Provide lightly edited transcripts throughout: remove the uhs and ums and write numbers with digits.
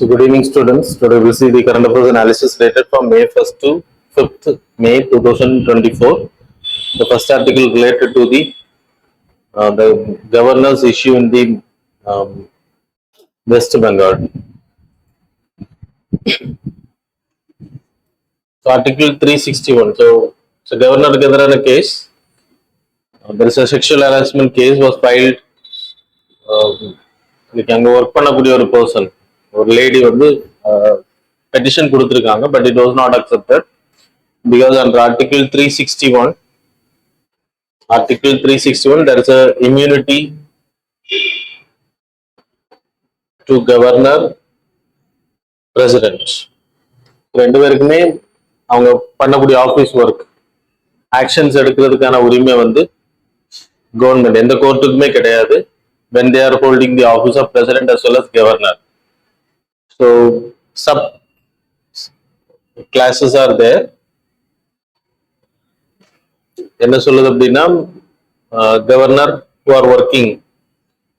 So good evening students. Today we will see the current affairs analysis related from May 1st to 5th May 2024. The first article related to the governor's issue in the West Bengal. So article 361. So governor Gadarana case. There is a sexual harassment case was filed. அங்க work பண்ணக்கூடிய ஒரு person ஒரு lady வந்து petition கொடுத்துருக்காங்க but it was not accepted because under article 361 there is a immunity to governor president ரெண்டு பேருக்குமே அவங்க பண்ணக்கூடிய ஆஃபீஸ் ஒர்க் ஆக்ஷன்ஸ் எடுக்கிறதுக்கான உரிமை வந்து கவர்மெண்ட் எந்த கோர்ட்டுக்குமே கிடையாது when they are holding the office of president as well as governor. So sub classes are there. என்ன சொல்லுது அப்படின்னா governor who are working,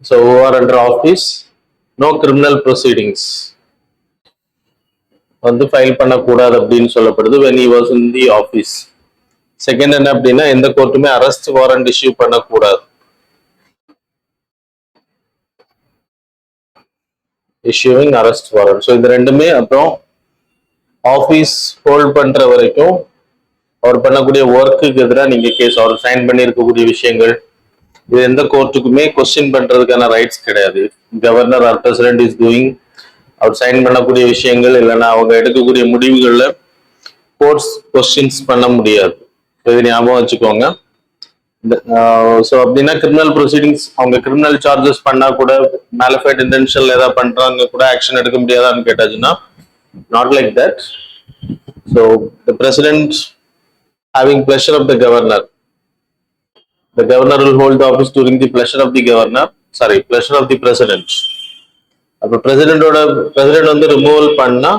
so who are under office, no criminal proceedings வந்து file பண்ணக்கூடாது அப்படின்னு சொல்லப்படுது when he was in the office. Second என்ன அப்படின்னா எந்த கோர்ட்டுமே அரெஸ்ட் வாரண்ட் இஷ்யூ பண்ணக்கூடாது, issuing arrest warrant. ஸோ இது ரெண்டுமே அப்புறம் ஆஃபீஸ் ஹோல்ட் பண்ற வரைக்கும் அவர் பண்ணக்கூடிய ஒர்க்குக்கு எதிராக நீங்க கேஸ் அவர் சைன் பண்ணி இருக்கக்கூடிய விஷயங்கள் இது எந்த கோர்ட்டுக்குமே கொஸ்டின் பண்றதுக்கான ரைட்ஸ் கிடையாது. Governor or president is doing அவர் சைன் பண்ணக்கூடிய விஷயங்கள் இல்லைன்னா அவங்க எடுக்கக்கூடிய முடிவுகள்ல கோர்ட்ஸ் கொஸ்டின்ஸ் பண்ண முடியாது. இது ஞாபகம் வச்சுக்கோங்க. ஸோ அப்படின்னா கிரிமினல் ப்ரொசீடிங்ஸ் அவங்க கிரிமினல் சார்ஜஸ் பண்ணா கூட மேலிஃபைட் இன்டென்ஷன்ல ஏதாவது பண்றாங்க கூட ஆக்ஷன் எடுக்க முடியாதான்னு கேட்டாச்சுன்னா not like that. So the president having pleasure of the governor, the governor will hold the office during the pleasure of the governor, sorry pleasure of the president. அப்போ பிரசிடென்ட் வந்து removal பண்ணா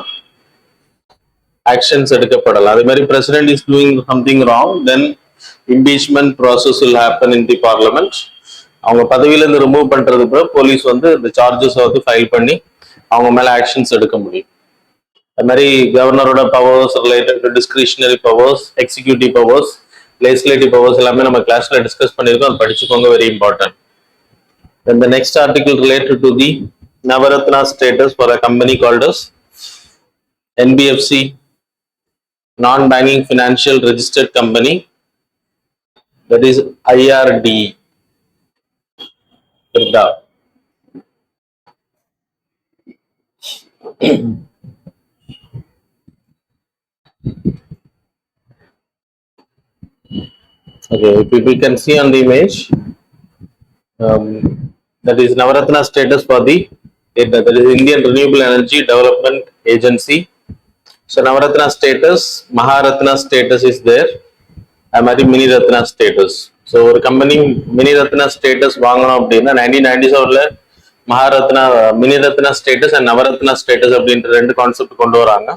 actions எடுக்கப்படலாம். அதே மாதிரி president is doing something wrong, then impeachment process will happen in the parliament. அவங்க பதவியில இருந்து remove பண்றது பிறகு போலீஸ் வந்து இந்த சார்ஜஸ் வந்து ஃபைல் பண்ணி அவங்க மேல ஆக்ஷன்ஸ் எடுக்க முடியும். அது மாதிரி கவர்னரோட powers related to discretionary powers, executive powers, legislative powers எல்லாமே நம்ம கிளாஸ்ல டிஸ்கஸ் பண்ணியிருக்கோம், அது படிச்சுக்கோங்க, very important. Then the next article related to the Navaratna status for a company called as NBFC, non-banking financial registered company, that is IRD. Okay, if we can see on the image, that is Navaratna status for that is Indian Renewable Energy Development Agency. So Navaratna status, Maharatna status is there. அது மாதிரி mini Ratna status. So ஒரு company mini Ratna status வாங்கணும் அப்படின்னா 1997ல Maharatna mini Ratna status and Navratna status அப்படின்ற ரெண்டு concept கொண்டு வராங்க.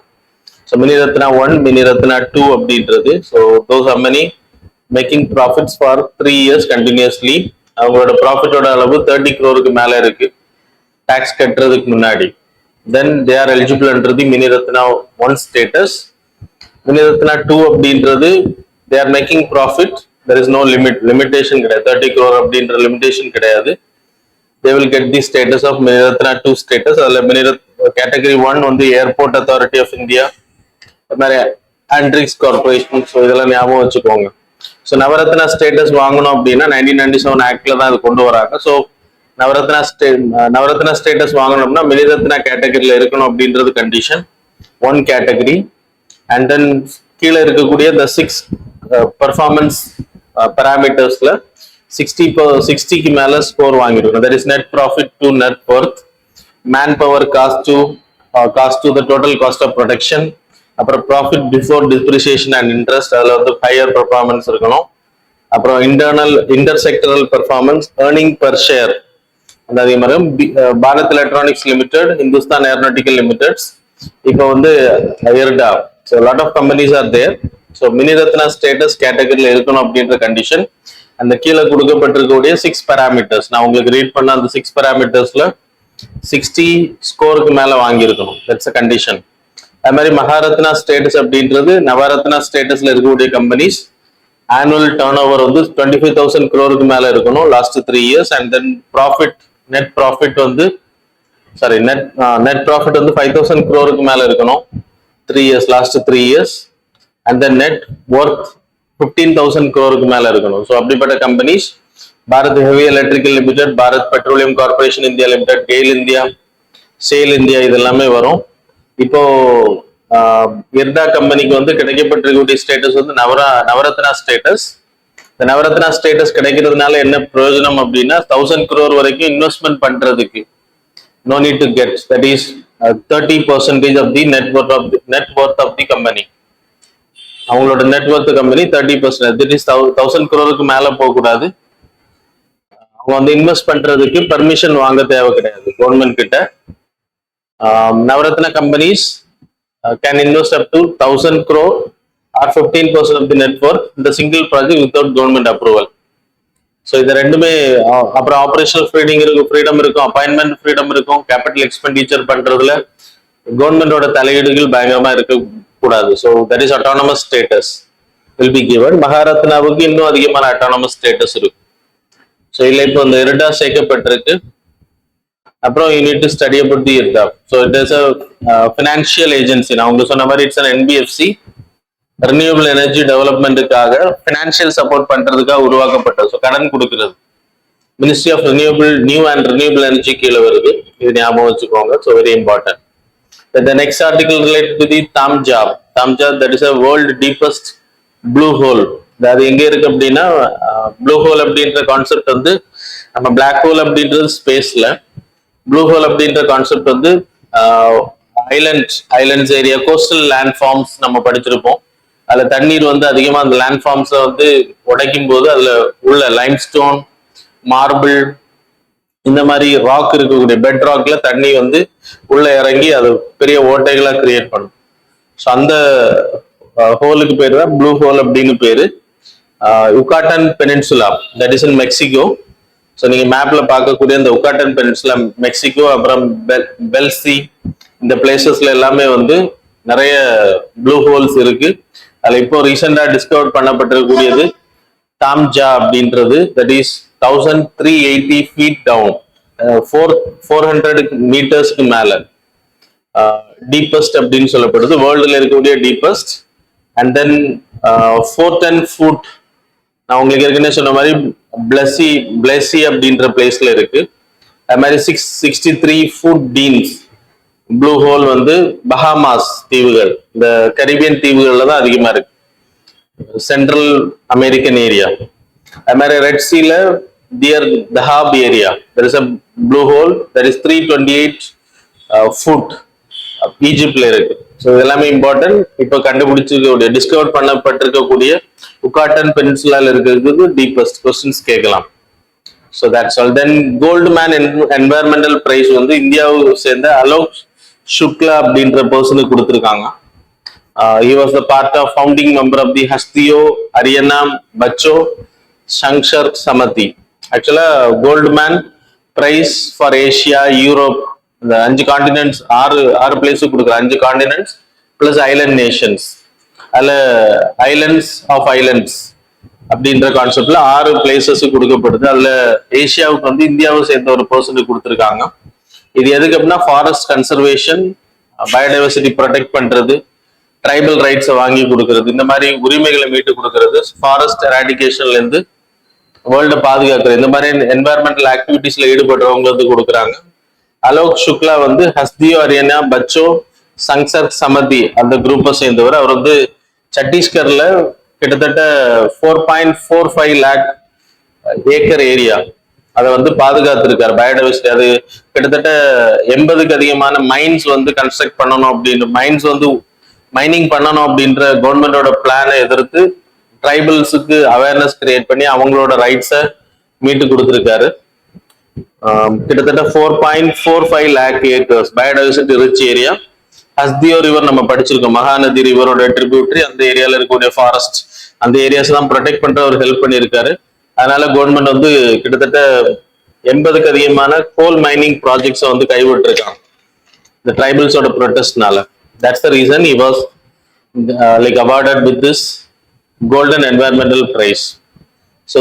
So mini Ratna 1, mini Ratna 2 அப்படின்றது. So those company making profits for 3 years continuously. அவங்களோட ப்ராஃபிட்டோட அளவு 30 crore மேலே இருக்கு டாக்ஸ் கட்டுறதுக்கு முன்னாடி. தென் தே ஆர் எலிஜிபிள் என்றது mini Ratna 1 status. Mini Ratna 2 அப்படின்றது they are making profit, there is no limitation கிடையாது, 30 crore அப்படின்ற லிமிடேஷன் கிடையாது. they will get the status of Miniratna 2 status. அதுல category 1 வந்து ஏர்போர்ட் அத்தாரிட்டி ஆஃப் இந்தியா, அது மாதிரி ஆண்ட்ரிக்ஸ் கார்பரேஷன். ஸோ இதெல்லாம் ஞாபகம் வச்சுக்கோங்க. ஸோ நவரத்னா ஸ்டேட்டஸ் வாங்கணும் அப்படின்னா 1997 ஆக்ட்ல தான் அது கொண்டு வராங்க. ஸோ நவரத்னா ஸ்டேட்டஸ் வாங்கணும்னா மினிரத்னா கேட்டகரியில இருக்கணும் அப்படின்றது கண்டிஷன் 1 கேட்டகரி. அண்ட் தென் கீழே இருக்கக்கூடிய the 6 பர்ஃபார்மன்ஸ் பேராமீட்டர்ஸ்ல 60க்கு மேல ஸ்கோர் வாங்கிருக்கணும். That is net profit to net worth, man power cost to the total cost of production, அப்புறம் profit before depreciation and interest, அதுல வந்து ஹையர் பர்ஃபார்மன்ஸ் இருக்கணும். அப்புறம் intersectoral performance, earning per share. அதே மாதிரி Bharat electronics limited, Hindustan aeronautical limiteds, இப்போ வந்து IREDA. So lot of companies are there. So Miniratna status கேட்டகரியில் இருக்கணும் அப்படின்ற கண்டிஷன். அந்த கீழே கொடுக்கப்பட்டிருக்கக்கூடிய 6 பேராமீட்டர்ஸ் நான் உங்களுக்கு ரீட் பண்ண அந்த 6 பேராமீட்டர்ஸ்ல 60 ஸ்கோருக்கு மேல வாங்கியிருக்கணும். That's a condition. அது மாதிரி மகாரத்னா ஸ்டேட்டஸ் அப்படின்றது நவரத்னா ஸ்டேட்டஸ்ல இருக்கக்கூடிய கம்பெனிஸ் ஆனுவல் டர்ன் ஓவர் வந்து 25,000 crore மேல இருக்கணும் last 3 years. And then profit net profit வந்து நெட் ப்ராஃபிட் வந்து 5,000 crore மேல இருக்கணும் 3 years, last 3 years. And then net worth 15,000 crore மேல இருக்கணும். ஸோ அப்படிப்பட்ட companies Bharat heavy electrical limited, Bharat petroleum corporation India limited, GAIL India, SAIL India, இது எல்லாமே வரும். இப்போ எர்டா கம்பெனிக்கு வந்து கிடைக்கப்பட்டிருக்கக்கூடிய ஸ்டேட்டஸ் வந்து நவரத்னா ஸ்டேட்டஸ். இந்த நவரத்னா ஸ்டேட்டஸ் கிடைக்கிறதுனால என்ன பிரயோஜனம் அப்படின்னா 1,000 crore வரைக்கும் இன்வெஸ்ட்மெண்ட் பண்றதுக்கு no need to get, that is 30% of the net worth of the company. அவங்களோட net worth company 30%, that is 1,000 crore மேல போக கூடாது. அவங்க வந்து இன்வெஸ்ட் பண்றதுக்கு பர்மிஷன் வாங்க தேவை கிடையாது கவர்மெண்ட் கிட்ட. Navratna companies can invest up to 1,000 crore or 15% of the net worth in the single project without government approval. So இது ரெண்டுமே. அப்புறம் ஆப்ரேஷனல் ஃப்ரீடம் இருக்கும், அப்பாயின்மெண்ட் ஃப்ரீடம் இருக்கும், கேபிட்டல் எக்ஸ்பெண்டிச்சர் பண்றதுல கவர்மெண்டோட தலையீடுகள் பயங்கரமா இருக்கக்கூடாது. So that is autonomous status will be given. மகாரத்னாவுக்கு இன்னும் அதிகமான அட்டானமஸ் ஸ்டேட்டஸ் இருக்கு. ஸோ இல்லை இப்போ இந்த எர்டா சேர்க்கப்பட்டிருக்கு. அப்புறம் you need to study about the IREDA. So it is a financial agency. நான் உங்களுக்கு சொன்ன மாதிரி it's an NBFC, renewable energy டெவலப்மெண்ட்டுக்காக ஃபினான்ஷியல் சப்போர்ட் பண்றதுக்காக உருவாக்கப்பட்டது. ஸோ கடன் கொடுக்கிறது. Ministry of new and renewable energy கீழே வருது. இது ஞாபகம் வச்சுக்கோங்க. So very important. The next article related to the Tamjab, that is a world deepest blue hole. அது எங்க இருக்கு அப்படின்னா ப்ளூ ஹோல் அப்படின்ற கான்செப்ட் வந்து நம்ம பிளாக் ஹோல் அப்படின்றது ஸ்பேஸ்ல, ப்ளூ ஹோல் அப்படின்ற கான்செப்ட் வந்து islands area, coastal land forms நம்ம படிச்சிருப்போம். அதுல தண்ணீர் வந்து அதிகமா அந்த லேண்ட் ஃபார்ம்ஸை வந்து உடைக்கும் போது அதுல உள்ள லைம்ஸ்டோன், மார்பிள், இந்த மாதிரி ராக் இருக்கக்கூடிய பெட் ராக்ல தண்ணி வந்து உள்ள இறங்கி அது பெரிய ஓட்டைகளா கிரியேட் பண்ணும். ஸோ அந்த ஹோலுக்கு பேர் தான் ப்ளூ ஹோல் அப்படின்னு பேரு. Yucatan peninsula, that is in Mexico. So நீங்க மேப்ல பார்க்கக்கூடிய அந்த யுகாட்டன் பெனின்சுலா, மெக்சிகோ, அப்புறம் பெல்சி, இந்த பிளேசஸ்ல எல்லாமே வந்து நிறைய ப்ளூ ஹோல்ஸ் இருக்கு. அதுல இப்போ ரீசெண்டா டிஸ்கவர் பண்ணப்பட்டிருக்கக்கூடியது தாம்ஜா அப்படின்றது. தட் இஸ் 1,380 feet டவுன், 400 மீட்டர்ஸ்க்கு மேல டீப்பஸ்ட் அப்படின்னு சொல்லப்படுது. வேர்ல்டுல இருக்கக்கூடிய டீப்பஸ்ட். அண்ட் தென் 410 foot, நான் உங்களுக்கு ஏற்கனவே சொன்ன மாதிரி பிளஸி அப்படின்ற பிளேஸ்ல இருக்கு. அது மாதிரி 663 foot டீன்ஸ் ப்ளூ ஹோல் வந்து பஹாமாஸ் தீவுகள், இந்த கரீபியன் தீவுகள்ல தான் அதிகமா இருக்கு, சென்ட்ரல் அமெரிக்கன் ஏரியா. அது மாதிரி ரெட் சீல டியர் Dahab area, there is a blue hole that is 328 foot ஈஜிப்ட்ல இருக்கு. ஸோ இதெல்லாமே இம்பார்ட்டன்ட். இப்போ கண்டுபிடிச்சிருக்கக்கூடிய டிஸ்கவர் பண்ணப்பட்டிருக்கக்கூடிய யுகாட்டன் பெனின்சுலால இருக்கிறது டீப்பஸ்ட். கொஸ்டின்ஸ் கேட்கலாம். So that's all. Then Goldman environmental prize வந்து இந்தியாவுக்கு சேர்ந்த அலோக் சுக்லா அப்படின்ற பர்சனுக்கு கொடுத்துருக்காங்க. He was the part of founding member of the Hastio, Haryana, Bacho, Shankar Samati. Actually, Goldman Prize for Asia, Europe, the 5 continents, 6 places கொடுக்குற 5 continents plus island nations. அதுல islands of islands அப்படின்ற கான்செப்ட்ல 6 பிளேசஸ் கொடுக்கப்படுது. அதுல ஏசியாவுக்கு வந்து இந்தியாவை சேர்ந்த ஒரு பர்சனுக்கு கொடுத்துருக்காங்க. இது எதுக்கு அப்படின்னா ஃபாரஸ்ட் கன்சர்வேஷன், பயோடைவர்சிட்டி ப்ரொடெக்ட் பண்றது, ட்ரைபல் ரைட்ஸை வாங்கி கொடுக்கறது, இந்த மாதிரி உரிமைகளை மீட்டு கொடுக்கறது, ஃபாரஸ்ட் எராடிகேஷன்ல இருந்து வேர்ல்டை பாதுகாக்கிறது, இந்த மாதிரி என்வாயர்மெண்டல் ஆக்டிவிட்டிஸ்ல ஈடுபடுறவங்க வந்து கொடுக்குறாங்க. அலோக் சுக்லா வந்து ஹஸ்தியோ, ஹரியானா, பச்சோ, சங்சர் சமதி அந்த குரூப்பை சேர்ந்தவர். அவர் வந்து சத்தீஸ்கர்ல கிட்டத்தட்ட 4.45 lakh ஏக்கர் ஏரியா அதை வந்து பாதுகாத்திருக்காரு. பயோடைவர்சிட்டி அது கிட்டத்தட்ட 80க்கு அதிகமான மைன்ஸ் வந்து கன்ஸ்ட்ரக்ட் பண்ணணும் அப்படின்னு, மைன்ஸ் வந்து மைனிங் பண்ணணும் அப்படின்ற கவர்மெண்டோட பிளானை எதிர்த்து ட்ரைபல்ஸுக்கு அவேர்னஸ் கிரியேட் பண்ணி அவங்களோட ரைட்ஸை மீட்டு கொடுத்துருக்காரு. கிட்டத்தட்ட 4.45 lakh acres biodiversity rich area. Hasdeo river நம்ம படிச்சிருக்கோம், மகாநதி ரிவரோட ட்ரிபியூட்டரி. அந்த ஏரியால இருக்கக்கூடிய ஃபாரஸ்ட், அந்த ஏரியாஸ் தான் ப்ரொடெக்ட் பண்ற அவர் ஹெல்ப் பண்ணியிருக்காரு. அதனால கவர்மெண்ட் வந்து கிட்டத்தட்ட 80க்கு அதிகமான கோல் மைனிங் ப்ராஜெக்ட்ஸை வந்து கைவிட்டிருக்காங்க இந்த ட்ரைபல்ஸோட ப்ரொட்டஸ்ட்னால. That's the reason he was like awarded with this golden environmental prize. So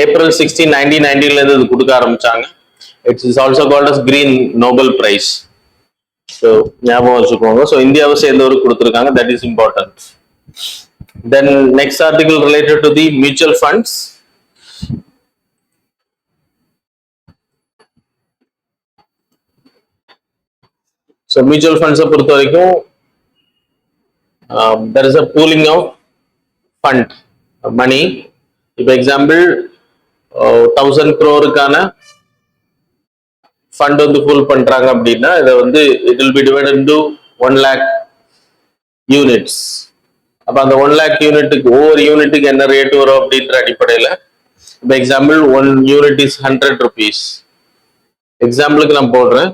April 16, 1990 ல இருந்து இது கொடுக்க ஆரம்பிச்சாங்க. It is also called as Green Nobel Prize. So ஞாபகம் வச்சுக்கோங்க. ஸோ இந்தியாவை சேர்ந்தவருக்கு கொடுத்துருக்காங்க. That is important. Then next article related to the mutual funds. So mutual funds பொறுத்த வரைக்கும் there is a pooling of fund money. இப்போ example 1000 crore fund வந்து pool பண்றாங்க அப்படின்னா இதை வந்து it will be divided into 1 lakh units. அப்ப அந்த 1 lakh யூனிட்டுக்கு ஒவ்வொரு யூனிட்டுக்கு என்ன ரேட் வரும் அப்படின்ற அடிப்படையில் இப்போ எக்ஸாம்பிள் 1 யூனிட் இஸ் 100 rupees. எக்ஸாம்பிளுக்கு நான் போடுறேன்.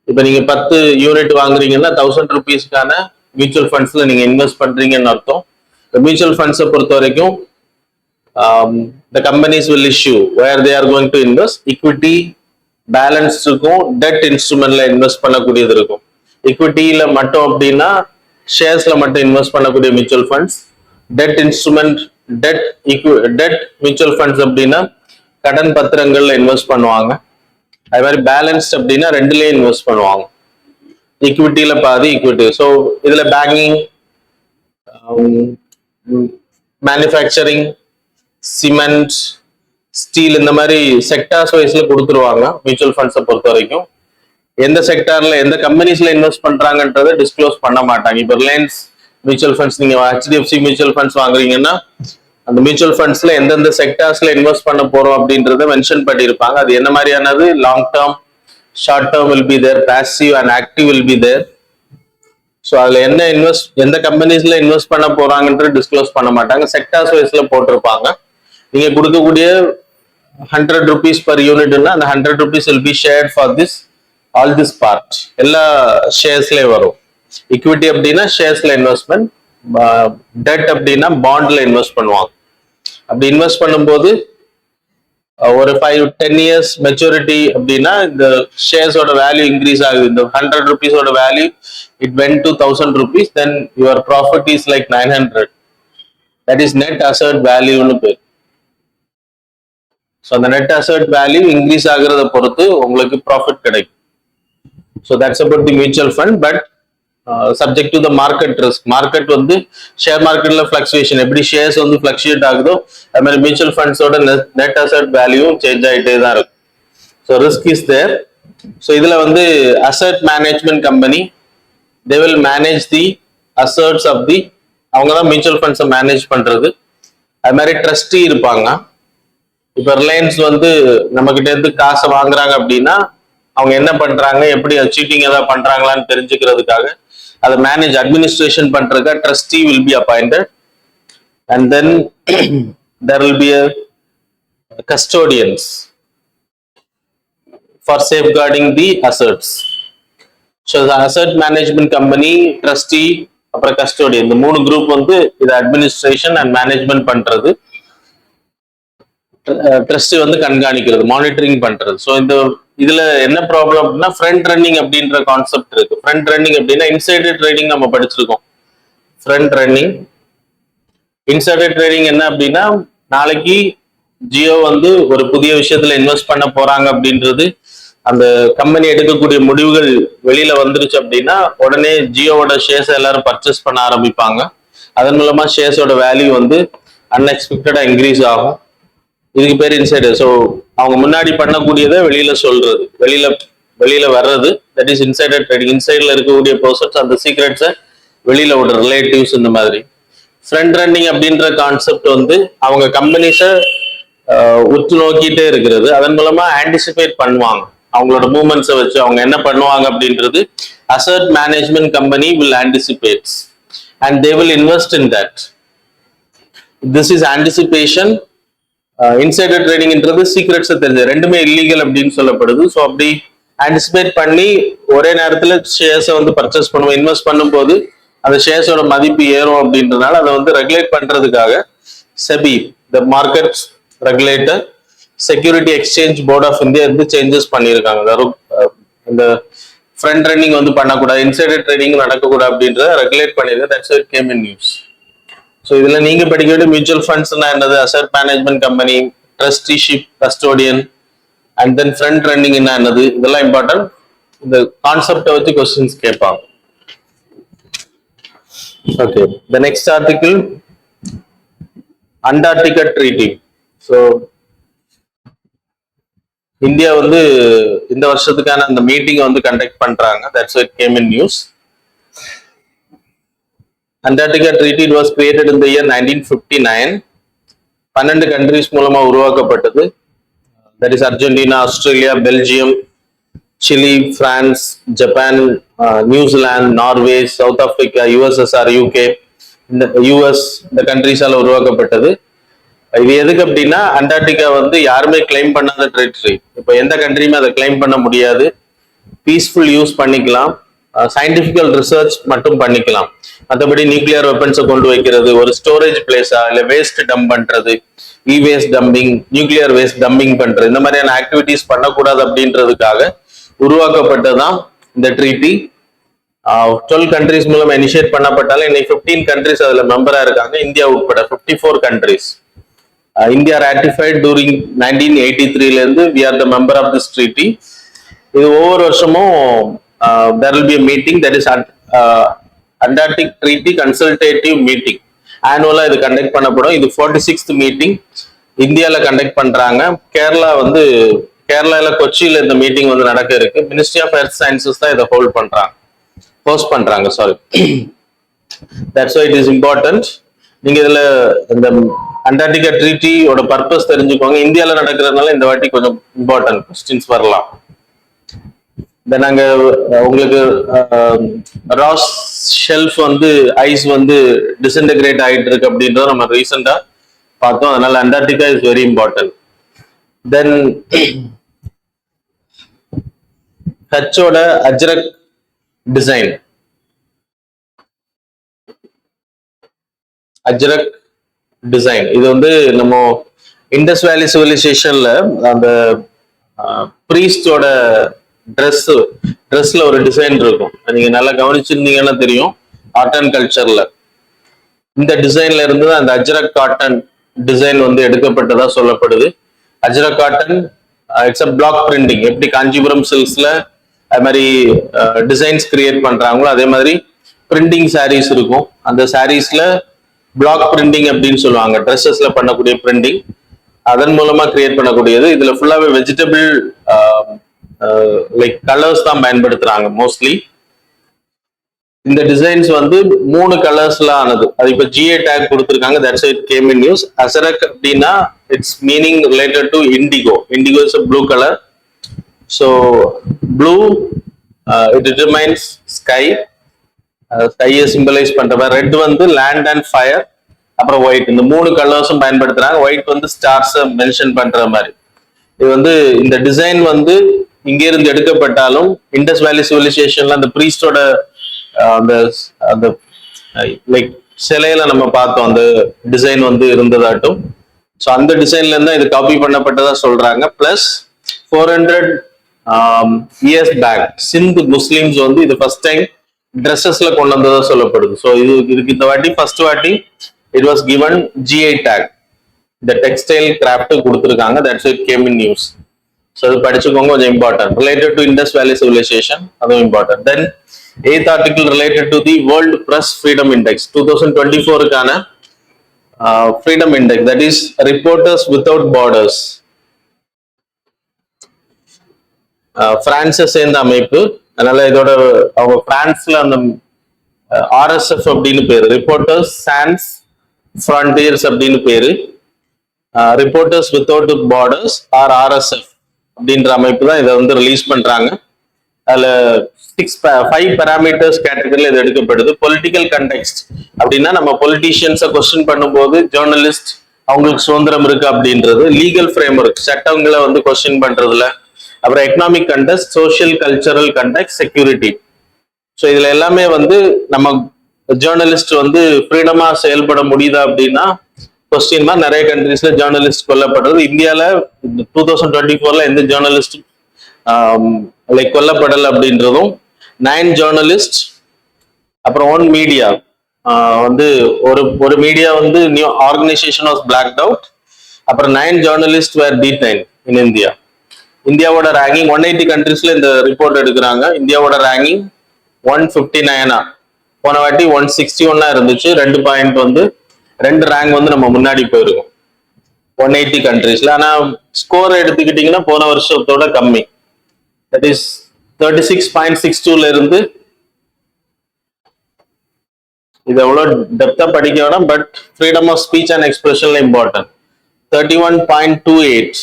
இப்போ நீங்க 10 யூனிட் வாங்குறீங்கன்னா 1000 rupeesக்கான மியூச்சுவல் ஃபண்ட்ஸ்ல நீங்க இன்வெஸ்ட் பண்றீங்கன்னு அர்த்தம். மியூச்சுவல் ஃபண்ட்ஸை பொறுத்த வரைக்கும் the companies will issue where they are going to invest equity balance இருக்கும், டெட் இன்ஸ்ட்ருமெண்ட்ல இன்வெஸ்ட் பண்ணக்கூடியது இருக்கும். ஈக்விட்டியில மட்டும் அப்படின்னா ஷேர்ஸ்ல மட்டும் இன்வெஸ்ட் பண்ணக்கூடிய mutual funds, debt instrument debt mutual funds அப்படின்னா கடன் பத்திரங்கள்ல இன்வெஸ்ட் பண்ணுவாங்க. அது மாதிரி பேலன்ஸ்ட் அப்படின்னா ரெண்டுலயும் இன்வெஸ்ட் பண்ணுவாங்க. ஈக்விட்டியில பாதி ஈக்விட்டி. ஸோ இதுல பேங்கிங், மேனுஃபேக்சரிங், சிமெண்ட், ஸ்டீல் இந்த மாதிரி செக்டார்ஸ் வைஸ்ல கொடுத்துருவாங்க. மியூச்சுவல் ஃபண்ட்ஸை பொறுத்த வரைக்கும் எந்த செக்டார்ல எந்த கம்பெனிஸ்ல இன்வெஸ்ட் பண்றாங்கன்றதை டிஸ்க்ளோஸ் பண்ண மாட்டாங்க. இப்போ ரிலையன்ஸ் மியூச்சுவல் ஃபண்ட்ஸ் நீங்க HDFC மியூச்சுவல் ஃபண்ட்ஸ் வாங்குறீங்கன்னா அந்த மியூச்சுவல் ஃபண்ட்ஸ்ல எந்தெந்த செக்டார்ஸ்ல இன்வெஸ்ட் பண்ண போறோம் அப்படின்றத மென்ஷன் பண்ணியிருப்பாங்க. அது என்ன மாதிரியானது, long term, short term will be there, passive and active will be there. So அதுல என்ன எந்த கம்பெனிஸ்ல இன்வெஸ்ட் பண்ண போறாங்கன்றது டிஸ்க்ளோஸ் பண்ண மாட்டாங்க. செக்டார்ஸ் வைஸ்ல போட்டிருப்பாங்க. நீங்க கொடுக்கக்கூடிய 100 rupees per unit அந்த 100 rupees will be shared for this all this part. எல்லா ஷேர்ஸ்ல வரும். ஈக்விட்டி அப்படின்னா ஷேர்ஸ்ல இன்வெஸ்ட்மெண்ட், டெட் அப்படின்னா பாண்ட்ல இன்வெஸ்ட் பண்ணுவாங்க. அப்படி இன்வெஸ்ட் பண்ணும்போது ஒரு 5-10 years மெச்சூரிட்டி அப்படின்னா இந்த ஷேர்ஸோட வேல்யூ இன்க்ரீஸ் ஆகுது. இந்த 100 rupees value it went to 1000 rupees, then your profit is like 900. That is net asset value-னு பேர். ஸோ அந்த நெட் அசெட் வேல்யூ இன்க்ரீஸ் ஆகுறத பொறுத்து உங்களுக்கு ப்ராஃபிட் கிடைக்கும். So that's about the mutual fund. But subject to the market risk. Market வந்து share மார்க்கெட்ல fluctuation எப்படி shares வந்து fluctuate ஆகுதோ அது மாதிரி மியூச்சுவல் ஃபண்ட்ஸோட நெட் அசெட் வேல்யூவும் சேஞ்ச் ஆகிட்டே தான் இருக்கும். So risk is there. So இதுல வந்து asset management company they will manage the assets of the, அவங்க தான் மியூச்சுவல் ஃபண்ட்ஸை மேனேஜ் பண்றது. அது மாதிரி ட்ரஸ்டி இருப்பாங்க. இப்ப ரிலையன்ஸ் வந்து நம்ம கிட்ட இருந்து காசை வாங்குறாங்க அப்படின்னா அவங்க என்ன பண்றாங்க, எப்படி சீட்டிங் ஏதாவது பண்றாங்களான்னு தெரிஞ்சுக்கிறதுக்காக அதை மேனேஜ் அட்மினிஸ்ட்ரேஷன் பண்றதுக்காக trustee will be appointed. And then there will be custodians for safeguarding the assets. So asset management company, trustee, அப்புறம் கஸ்டோடியன், இந்த 3 குரூப் வந்து இதை அட்மினிஸ்ட்ரேஷன் அண்ட் மேனேஜ்மெண்ட் பண்றது. ட்ரஸ்ட் வந்து கண்காணிக்கிறது, மானிட்டரிங் பண்றது. ஸோ இந்த இதுல என்ன ப்ராப்ளம் அப்படின்னா ஃப்ரண்ட் ரன்னிங் அப்படின்ற கான்செப்ட் இருக்கு. ஃப்ரண்ட் ரன்னிங் அப்படின்னா இன்சைடர் ட்ரேடிங் நம்ம படிச்சிருக்கோம். ஃப்ரண்ட் ரன்னிங், இன்சைடர் ட்ரேடிங் என்ன அப்படின்னா நாளைக்கு ஜியோ வந்து ஒரு புதிய விஷயத்துல இன்வெஸ்ட் பண்ண போறாங்க அப்படின்றது அந்த கம்பெனி எடுக்கக்கூடிய முடிவுகள் வெளியில வந்துருச்சு அப்படின்னா உடனே ஜியோவோட ஷேர்ஸ் எல்லாரும் பர்ச்சேஸ் பண்ண ஆரம்பிப்பாங்க. அதன் மூலமா ஷேர்ஸோட வேல்யூ வந்து அன்எக்ஸ்பெக்டடா இன்க்ரீஸ் ஆகும். இதுக்கு பேர் இன்சைடர். ஸோ அவங்க முன்னாடி பண்ணக்கூடியதை வெளியில சொல்றது, வெளியில வர்றது, தட் இஸ் இன்சைடர் ட்ரேடிங். இன்சைட்ல இருக்கக்கூடிய பர்சன்ஸ் அந்த சீக்ரெட்ஸை வெளியில விடுற ரிலேட்டிவ்ஸ் இந்த மாதிரி. ஃப்ரண்ட் ரன்னிங் அப்படின்ற கான்செப்ட் வந்து அவங்க கம்பெனிஸை உற்று நோக்கிட்டே இருக்கிறது. அதன் மூலமா ஆன்டிசிபேட் பண்ணுவாங்க. அவங்களோட மூவ்மெண்ட்ஸை வச்சு அவங்க என்ன பண்ணுவாங்க அப்படின்றது asset management company will anticipates and they will invest in that. This is anticipation. Insider ட்ரேடிங்ன்றது சீக்ரெட்ஸை தெரிஞ்சது, ரெண்டுமே இல்லீகல் அப்படின்னு சொல்லப்படுது. ஸோ அப்படி ஆன்டிசிபேட் பண்ணி ஒரே நேரத்தில் ஷேர்ஸை வந்து பர்ச்சேஸ் பண்ணுவோம். இன்வெஸ்ட் பண்ணும்போது அந்த ஷேர்ஸோட மதிப்பு ஏறும் அப்படின்றதுனால அதை வந்து ரெகுலேட் பண்றதுக்காக SEBI, the market regulator, security exchange board of India இருந்து சேஞ்சஸ் பண்ணியிருக்காங்க. இந்த ஃப்ரண்ட் ரன்னிங் வந்து பண்ணக்கூடாது, இன்சைடர் ட்ரேடிங் நடக்கக்கூடாது அப்படின்றத ரெகுலேட் பண்ணிருக்கு. That's it came in news. So இதுல நீங்க படிக்க வேண்டிய மியூச்சுவல் ஃபண்ட்ஸ்னா என்னது, asset management company, trusteeship, custodian, and then front running என்னது, இதெல்லாம் இம்பார்ட்டன்ட். இந்த கான்செப்டை வச்சு கொஸ்டின்ஸ் கேட்பாங்க. Okay, the next article Antarctica treaty. So India வந்து இந்த வருஷத்துக்கான அந்த மீட்டிங் வந்து கண்டக்ட் பண்றாங்க. That's it came in news. Antarctica Treaty was created in the year 1959. 12 countries மூலமா உருவாக்கப்பட்டது. That is Argentina, Australia, Belgium, Chile, France, Japan, New Zealand, Norway, South Africa, USSR, UK, இந்த US இந்த கண்ட்ரிஸால உருவாக்கப்பட்டது. இது எதுக்கு அப்படின்னா, அண்டார்டிகா வந்து யாருமே கிளைம் பண்ணாத டெரிட்டரி. இப்போ எந்த கண்ட்ரியுமே அதை கிளைம் பண்ண முடியாது. பீஸ்ஃபுல் யூஸ் பண்ணிக்கலாம், சயின்டிபிக்கல் ரிசர்ச் மட்டும் பண்ணிக்கலாம். மற்றபடி நியூக்ளியர் வெப்பன்ஸை கொண்டு வைக்கிறது, ஒரு ஸ்டோரேஜ் பிளேஸா, இல்லை வேஸ்ட் டம்ப் பண்றது, இ waste dumping, nuclear waste dumping பண்றது, இந்த மாதிரியான ஆக்டிவிட்டிஸ் பண்ணக்கூடாது அப்படின்றதுக்காக உருவாக்கப்பட்டதான் இந்த ட்ரீட்டி. 12 கண்ட்ரிஸ் மூலம் இனிஷியேட் பண்ணப்பட்டாலும் இன்னைக்கு 15 கண்ட்ரிஸ் அதுல மெம்பரா இருக்காங்க, இந்தியா உட்பட 54 கண்ட்ரிஸ். இந்தியா ராட்டிஃபைட் டூரிங் 1983ல இருந்து we are the member of this treaty. இது ஒவ்வொரு வருஷமும் there will be a meeting, that is Antarctic Treaty Consultative Meeting. ஆனுவலா இது கண்டக்ட் பண்ணப்படும். இது 46th மீட்டிங் இந்தியாவில் கண்டக்ட் பண்றாங்க. கேரளால கொச்சியில இந்த மீட்டிங் வந்து நடக்க இருக்கு. மினிஸ்ட்ரி ஆஃப் எர்த் சயின்சஸ் தான் இதை ஹோஸ்ட் பண்றாங்க. Sorry, that's why it is important. நீங்க இதுல இந்த அண்டார்டிகா ட்ரீட்டியோட பர்பஸ் தெரிஞ்சுக்கோங்க. இந்தியாவில் நடக்கிறதுனால இந்த வாட்டி கொஞ்சம் இம்பார்ட்டன்ட் கொஸ்டின்ஸ் வரலாம். தென் அங்க உங்களுக்கு ராஸ் ஷெல்ஃப் வந்து ஐஸ் வந்து டிஸ்இன்டகிரேட் ஆகிட்டு இருக்கு அப்படின்றத நம்ம ரீசெண்டா பார்த்தோம். அதனால Antarctica is very important. Then ஹச்சோட அஜ்ரக் டிசைன், இது வந்து நம்ம இண்டஸ் வேலி சிவிலைசேஷன்ல அந்த பிரீஸ்டோட ட்ரெஸ்ல ஒரு டிசைன் இருக்கும். நீங்க நல்லா கவனிச்சிருந்தீங்கன்னா தெரியும். ஆர்ட் அண்ட் கல்ச்சர்ல இந்த டிசைன்ல இருந்து அந்த அஜ்ரக் காட்டன் டிசைன் வந்து எடுக்கப்பட்டதா சொல்லப்படுது. Ajrak cotton it's a block printing. எப்படி காஞ்சிபுரம் சில்க்ஸ்ல அது மாதிரி டிசைன்ஸ் கிரியேட் பண்றாங்களோ அதே மாதிரி பிரிண்டிங் சாரீஸ் இருக்கும். அந்த சாரீஸ்ல பிளாக் பிரிண்டிங் அப்படின்னு சொல்லுவாங்க. ட்ரெஸ்ஸஸ்ல பண்ணக்கூடிய பிரிண்டிங், அதன் மூலமா கிரியேட் பண்ணக்கூடியது. இதுல ஃபுல்லாவே வெஜிடபிள் லைக் கலர்ஸ் தான் பயன்படுத்துறாங்க மோஸ்ட்லி. இந்த டிசைன்ஸ் வந்து 3 கலர்ஸ்ல ஆனது. அது இப்ப GI டேக் கொடுத்திருக்காங்க. That's it came in news. அசரக் அப்படின்னா it's meaning related to indigo. Indigo is a blue color. So blue it determines sky. ஸ்கையை சிம்பலைஸ் பண்ற. ரெட் வந்து லேண்ட் அண்ட் ஃபயர், அப்புறம் ஒயிட். இந்த 3 கலர்ஸும் பயன்படுத்துறாங்க. ஒயிட் வந்து ஸ்டார்ஸை மென்ஷன் பண்ற மாதிரி. இது வந்து இந்த டிசைன் வந்து இங்க இருந்து எடுக்கப்பட்டாலும் இண்டஸ் வேலி சிவிலைசேஷன்ல அந்த பிரீஸ்டோட அந்த லைக் சிலையில நம்ம பார்த்தோம் அந்த டிசைன் வந்து இருந்ததாட்டும். ஸோ அந்த டிசைன்ல இருந்தா இது காப்பி பண்ணப்பட்டதா சொல்றாங்க. பிளஸ் 400 இயர்ஸ் பேக் சிந்து முஸ்லிம்ஸ் வந்து இது ஃபர்ஸ்ட் டைம் ட்ரெஸ்ஸஸ்ல கொண்டு வந்ததா சொல்லப்படுது. ஸோ இதுக்கு இந்த வாட்டி ஃபர்ஸ்ட் வாட்டி it was given GI tag. இந்த டெக்ஸ்டைல் கிராஃப்ட் கொடுத்துருக்காங்க. That's it came in news. So அது படிச்சுக்கோங்க, கொஞ்சம் important. Related to Indus valley civilisation, அதுவும் important. Then 8th article related to the world press freedom index 2024க்கான freedom index, that is reporters without borders. பிரான்ஸை சேர்ந்த அமைப்பு. அதனால இதோட அவங்க பிரான்ஸ்ல அந்த RSF அப்படின்னு பேரு, ரிப்போர்ட்டர்ஸ் சான்ஸ் ஃப்ரான்டியர்ஸ் அப்படின்னு பேரு. Reporters without borders or RSF அப்படின்ற அமைப்பு தான் இதை வந்து ரிலீஸ் பண்றாங்க. அதுல 5 பேராமீட்டர்ஸ் கேட்டகரியில் இது எடுக்கப்படுது. பொலிட்டிக்கல் கண்டெக்ஸ்ட் அப்படின்னா நம்ம பொலிட்டீஷியன்ஸை கொஸ்டின் பண்ணும்போது ஜேர்னலிஸ்ட் அவங்களுக்கு சுதந்திரம் இருக்கு அப்படின்றது. லீகல் ஃப்ரேம் ஒர்க், சட்டங்களை வந்து கொஸ்டின் பண்றதுல. அப்புறம் economic context, social cultural context, security. So இதுல எல்லாமே வந்து நம்ம ஜேர்னலிஸ்ட் வந்து ஃப்ரீடமா செயல்பட முடியுதா அப்படின்னா கொஸ்டின் மார்க். நிறைய கண்ட்ரீஸ்ல ஜேர்னலிஸ்ட் கொல்லப்படுறது. இந்தியால 2024ல எந்த ஜேர்னலிஸ்ட் லைக் கொல்லப்படலை அப்படின்றதும், 9 ஜேர்னலிஸ்ட், அப்புறம் 1 மீடியா வந்து ஒரு மீடியா வந்து new organisation was blocked out. அப்புறம் 9 journalist were detained in India. இந்தியாவோட ரேங்கிங் 180 கண்ட்ரீஸ்ல இந்த ரிப்போர்ட் எடுக்கிறாங்க. இந்தியாவோட ரேங்கிங் 159. போன வாட்டி 161 இருந்துச்சு. 2 பாயிண்ட் வந்து 2 ரேங்க் வந்து நம்ம முன்னாடி போயிருக்கோம் 180 கண்ட்ரீஸ்ல. ஆனா ஸ்கோர் எடுத்துக்கிட்டீங்கன்னா போன வருஷத்தோட கம்மி. தட் இஸ் 36.62ல இருந்து, இது எவ்வளவு டெப்தா படிக்க வேணாம், but freedom of speech and எக்ஸ்பிரஷன்ல இம்பார்ட்டன்ட். 31.28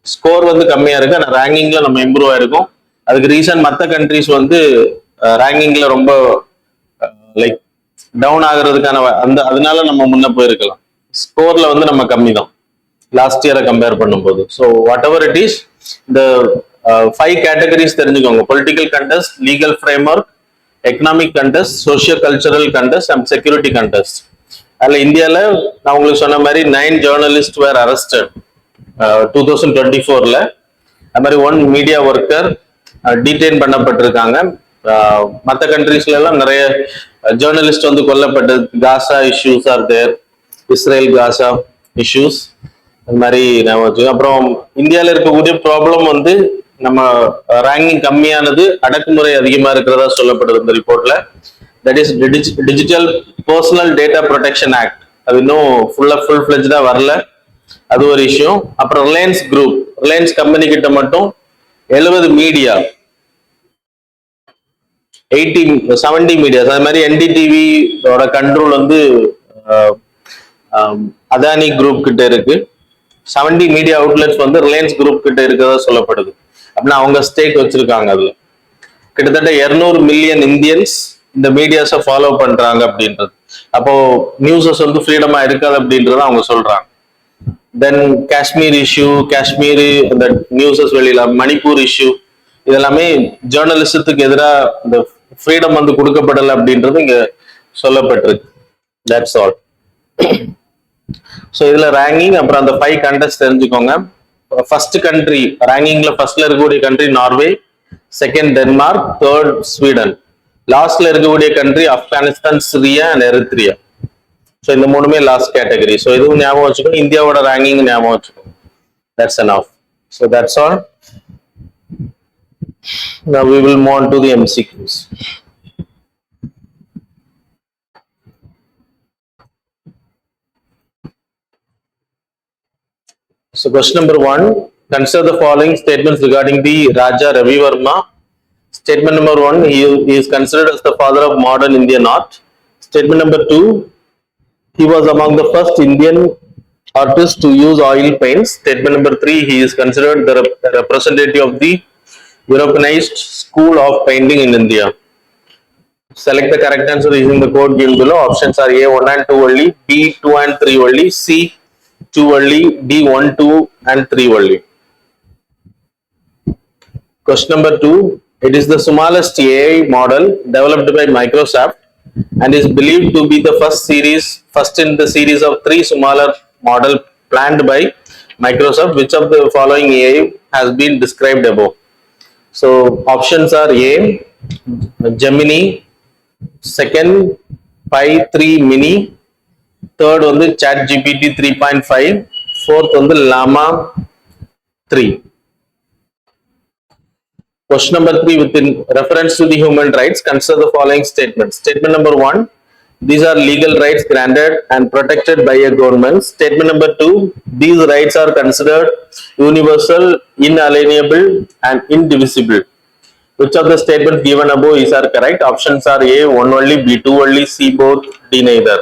ஸ்கோர் வந்து கம்மியா இருக்கு. ஆனா ரேங்கிங்ல நம்ம இம்ப்ரூவ் ஆயிருக்கும். அதுக்கு ரீசன் மற்ற கண்ட்ரிஸ் வந்து ரேங்கிங்ல ரொம்ப லைக் டவுன் ஆகுறதுக்கான அதனால நம்ம முன்ன போயிருக்கலாம். ஸ்கோர்ல வந்து நம்ம கம்மி தான் லாஸ்ட் இயரை கம்பேர் பண்ணும்போது. So what ever it is, இந்த 5 கேட்டகரிஸ் தெரிஞ்சுக்கோங்க: political contest, legal framework, economic contest, socio cultural contest and security contest. அதில் இந்தியாவில் நான் உங்களுக்கு சொன்ன மாதிரி 9 ஜேர்னலிஸ்ட் வேர் அரெஸ்டட் 2024ல. அது மாதிரி 1 மீடியா ஒர்க்கர் டீடைன் பண்ணப்பட்டிருக்காங்க. மற்ற கண்ட்ரீஸ்ல எல்லாம் நிறைய ஜேர்னலிஸ்ட் வந்து கொல்லப்பட்டது. Gaza issues are there, Israel Gaza issues, அது மாதிரி. அப்புறம் இந்தியாவில் இருக்கக்கூடிய ப்ராப்ளம் வந்து நம்ம ரேங்கிங் கம்மியானது அடக்குமுறை அதிகமா இருக்கிறதா சொல்லப்படுது இந்த ரிப்போர்ட்ல. That is digital personal data protection act. அது இன்னும் ஃபுல் ஃபிளெஜ்டா வரல, அது ஒரு இஷ்யூ. அப்புறம் ரிலையன்ஸ் குரூப், ரிலையன்ஸ் கம்பெனி கிட்ட மட்டும் 70 மீடியா, 70 மீடியாஸ், அது மாதிரி என்டிடிவியோட கண்ட்ரோல் வந்து அதானி குரூப் கிட்ட இருக்கு. 70 மீடியா அவுட்லெட்ஸ் வந்து ரிலையன்ஸ் குரூப் கிட்ட இருக்கிறதா சொல்லப்படுது. அப்படின்னா அவங்க ஸ்டேக் வச்சிருக்காங்க. அதுல கிட்டத்தட்ட 200 மில்லியன் இந்தியன்ஸ் இந்த மீடியாஸை ஃபாலோ பண்றாங்க அப்படின்றது. அப்போ நியூஸஸ் வந்து ஃப்ரீடமா இருக்காது அப்படின்றத அவங்க சொல்றாங்க. தென் காஷ்மீர் இஷ்யூ, காஷ்மீர் இந்த நியூஸஸ் வெளியில, மணிப்பூர் இஷ்யூ, இதெல்லாமே ஜேர்னலிசத்துக்கு எதிராக இந்த ஃப்ரீடம் வந்து கொடுக்கப்படலை அப்படின்றது இங்க சொல்லப்பட்டிருக்கு. That's all. ஸோ இதுல ரேங்கிங், அப்புறம் அந்த 5 கண்டெஸ்ட் தெரிஞ்சுக்கோங்க. ஃபர்ஸ்ட் கண்ட்ரி ரேங்கிங்ல ஃபர்ஸ்ட்ல இருக்கக்கூடிய country Norway, second Denmark, third Sweden, லாஸ்ட்ல இருக்கக்கூடிய country Afghanistan, Syria and எரித்ரியா. So இந்த 3மே லாஸ்ட் கேட்டகரி. ஸோ இதுவும் ஞாபகம் வச்சுக்கோங்க. இந்தியாவோட ரேங்கிங் ஞாபகம் வச்சுக்கோங்க. That's enough. So that's all. Now we will move on to the MCQs. So question number 1, consider the following statements regarding the Raja Ravi Verma. Statement number 1, he is considered as the father of modern Indian art. Statement number 2, he was among the first Indian artists to use oil paints. Statement number 3, he is considered the representative of the Europeanized school of painting in India. Select the correct answer using the code given below. Options are A 1 and 2 only, B 2 and 3 only, C 2 only, D 1, 2 and 3 only. Question number 2, it is the smallest AI model developed by Microsoft and is believed to be the first in the series of 3 smaller model planned by Microsoft. Which of the following AI has been described above? So options are A Gemini, second Pi 3 mini, third on the ChatGPT 3.5, fourth on the Llama 3. Question number 3, within reference to the human rights, consider the following statements. Statement number 1, these are legal rights granted and protected by a government. Statement number 2, these rights are considered universal, inalienable and indivisible. Which of the statements given above is are correct? Options are A 1 only, B 2 only, C both, D neither.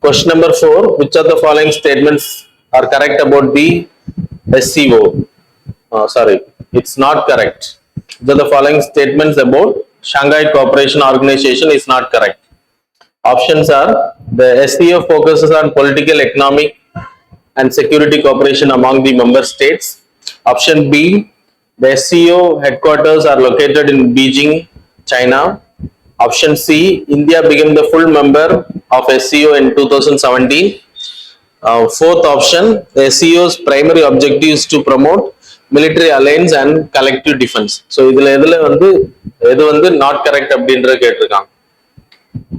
Question number 4, which of the following statements are correct about the SCO? Sorry, it's not correct. The following statements about Shanghai Cooperation Organization is not correct. Options are the SCO focuses on political, economic and security cooperation among the member states. Option B, the SCO headquarters are located in Beijing, China. Option C, India became the full member of SCO in 2017. Fourth option, the SCO's primary objective is to promote military alliance and collective defense. So இதுல வந்து not correct அப்படின்ற கேட்டிருக்காங்க.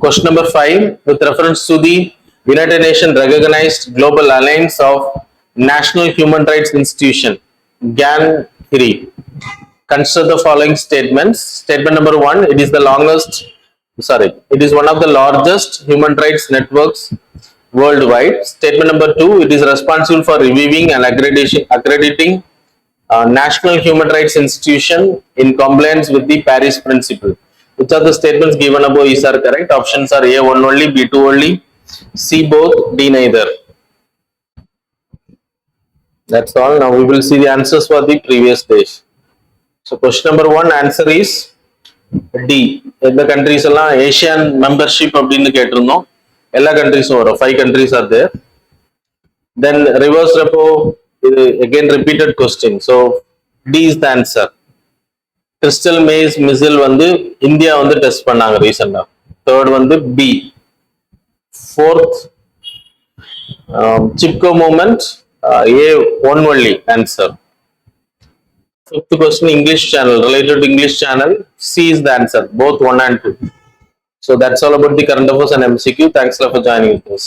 Question number 5, with reference to the United Nations recognized global alliance of National Human Rights Institution, GAN-HRI. Consider the following statements. Statement number 1, it is one of the largest human rights networks worldwide. Statement number 2, it is responsible for reviewing and accrediting national human rights institution in compliance with the Paris Principle. Which of the statements given above is are correct? Options are A, 1 only, B, 2 only, C, both, D, neither. That's all. Now we will see the answers for the previous days. So question number 1, answer is D. The countries எல்லாம் Asian membership அப்படின்னு கேட்டிருந்தோம். எல்லா countries வரும். 5 countries are there. Then reverse repo, again repeated question. So D is the answer. Crystal Maze missile வந்து India வந்து test பண்ணாங்க ரீசெண்டா. Third வந்து B. Fourth, Chipko movement, A, 1 only answer. Fifth question, English channel, related to English channel, C is the answer, both 1 and 2. So that's all about the current affairs and MCQ. Thanks a lot for joining with us.